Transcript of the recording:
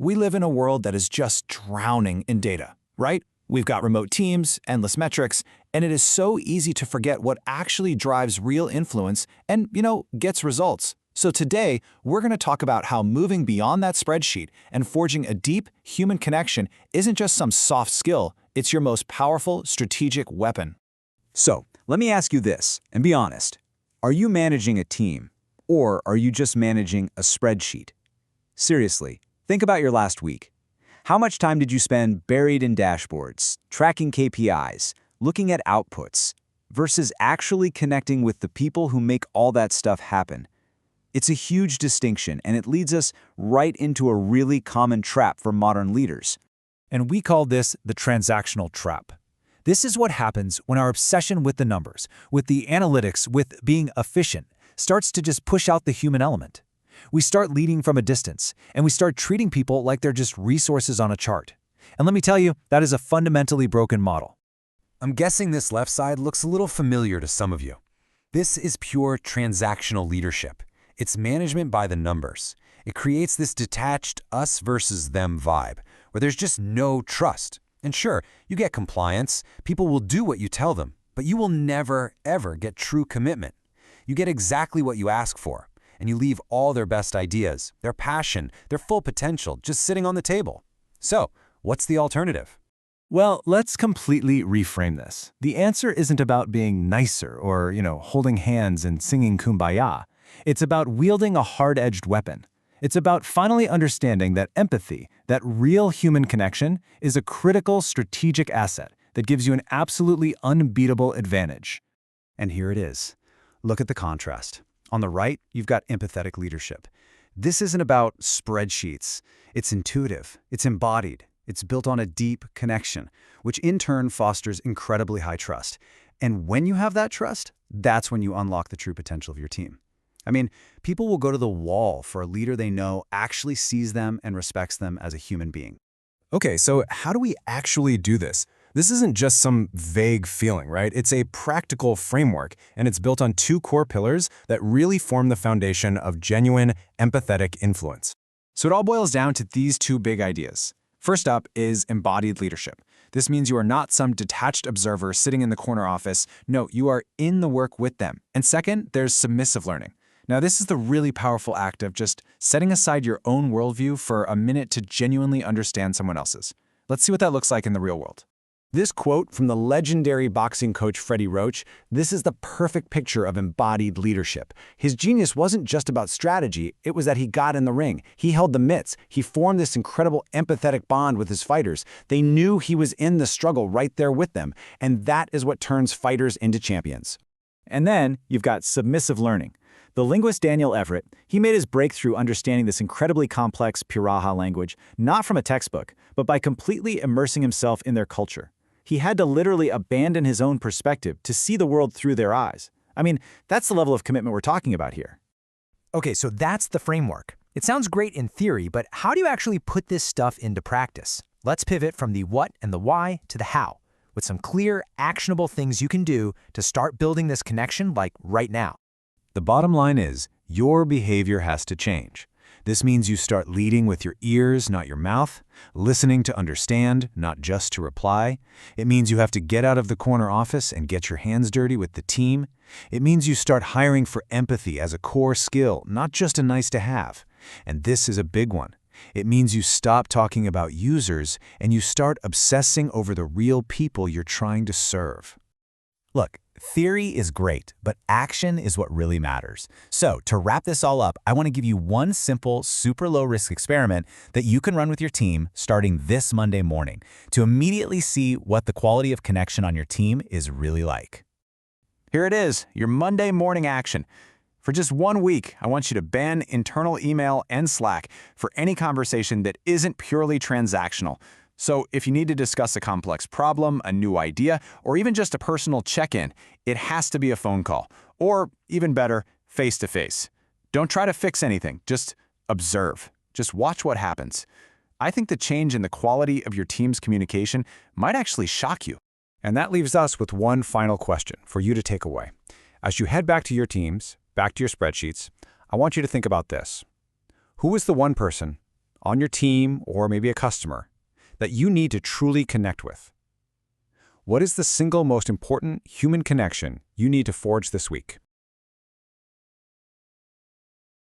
We live in a world that is just drowning in data, right? We've got remote teams, endless metrics, and it is so easy to forget what actually drives real influence and, gets results. So today, we're going to talk about how moving beyond that spreadsheet and forging a deep human connection isn't just some soft skill, it's your most powerful strategic weapon. So, let me ask you this, and be honest. Are you managing a team, or are you just managing a spreadsheet? Seriously, think about your last week. How much time did you spend buried in dashboards, tracking KPIs, looking at outputs, versus actually connecting with the people who make all that stuff happen? It's a huge distinction, and it leads us right into a really common trap for modern leaders. And we call this the transactional trap. This is what happens when our obsession with the numbers, with the analytics, with being efficient, starts to just push out the human element. We start leading from a distance, and we start treating people like they're just resources on a chart. And let me tell you, that is a fundamentally broken model. I'm guessing this left side looks a little familiar to some of you. This is pure transactional leadership. It's management by the numbers. It creates this detached us versus them vibe, where there's just no trust. And sure, you get compliance, people will do what you tell them, but you will never, ever get true commitment. You get exactly what you ask for, and you leave all their best ideas, their passion, their full potential just sitting on the table. So, what's the alternative? Well, let's completely reframe this. The answer isn't about being nicer or, holding hands and singing Kumbaya. It's about wielding a hard-edged weapon. It's about finally understanding that empathy, that real human connection, is a critical strategic asset that gives you an absolutely unbeatable advantage. And here it is. Look at the contrast. On the right, you've got empathetic leadership. This isn't about spreadsheets. It's intuitive, it's embodied, it's built on a deep connection, which in turn fosters incredibly high trust. And when you have that trust, that's when you unlock the true potential of your team. I mean, people will go to the wall for a leader they know actually sees them and respects them as a human being. Okay, so how do we actually do this? This isn't just some vague feeling, right? It's a practical framework, and it's built on two core pillars that really form the foundation of genuine, empathetic influence. So it all boils down to these two big ideas. First up is embodied leadership. This means you are not some detached observer sitting in the corner office. No, you are in the work with them. And second, there's submissive learning. Now, this is the really powerful act of just setting aside your own worldview for a minute to genuinely understand someone else's. Let's see what that looks like in the real world. This quote from the legendary boxing coach Freddie Roach, this is the perfect picture of embodied leadership. His genius wasn't just about strategy, it was that he got in the ring. He held the mitts. He formed this incredible empathetic bond with his fighters. They knew he was in the struggle right there with them, and that is what turns fighters into champions. And then you've got submissive learning. The linguist Daniel Everett, he made his breakthrough understanding this incredibly complex Piraha language, not from a textbook, but by completely immersing himself in their culture. He had to literally abandon his own perspective to see the world through their eyes. I mean, that's the level of commitment we're talking about here. Okay, so that's the framework. It sounds great in theory, but how do you actually put this stuff into practice? Let's pivot from the what and the why to the how, with some clear, actionable things you can do to start building this connection like right now. The bottom line is, your behavior has to change. This means you start leading with your ears, not your mouth, listening to understand, not just to reply. It means you have to get out of the corner office and get your hands dirty with the team. It means you start hiring for empathy as a core skill, not just a nice to have. And this is a big one. It means you stop talking about users and you start obsessing over the real people you're trying to serve. Look, theory is great, but action is what really matters. So to wrap this all up, I want to give you one simple, super low-risk experiment that you can run with your team starting this Monday morning to immediately see what the quality of connection on your team is really like. Here it is, your Monday morning action. For just 1 week, I want you to ban internal email and Slack for any conversation that isn't purely transactional. So if you need to discuss a complex problem, a new idea, or even just a personal check-in, it has to be a phone call. Or, even better, face-to-face. Don't try to fix anything, just observe. Just watch what happens. I think the change in the quality of your team's communication might actually shock you. And that leaves us with one final question for you to take away. As you head back to your teams, back to your spreadsheets, I want you to think about this. Who is the one person, on your team, or maybe a customer, that you need to truly connect with? What is the single most important human connection you need to forge this week?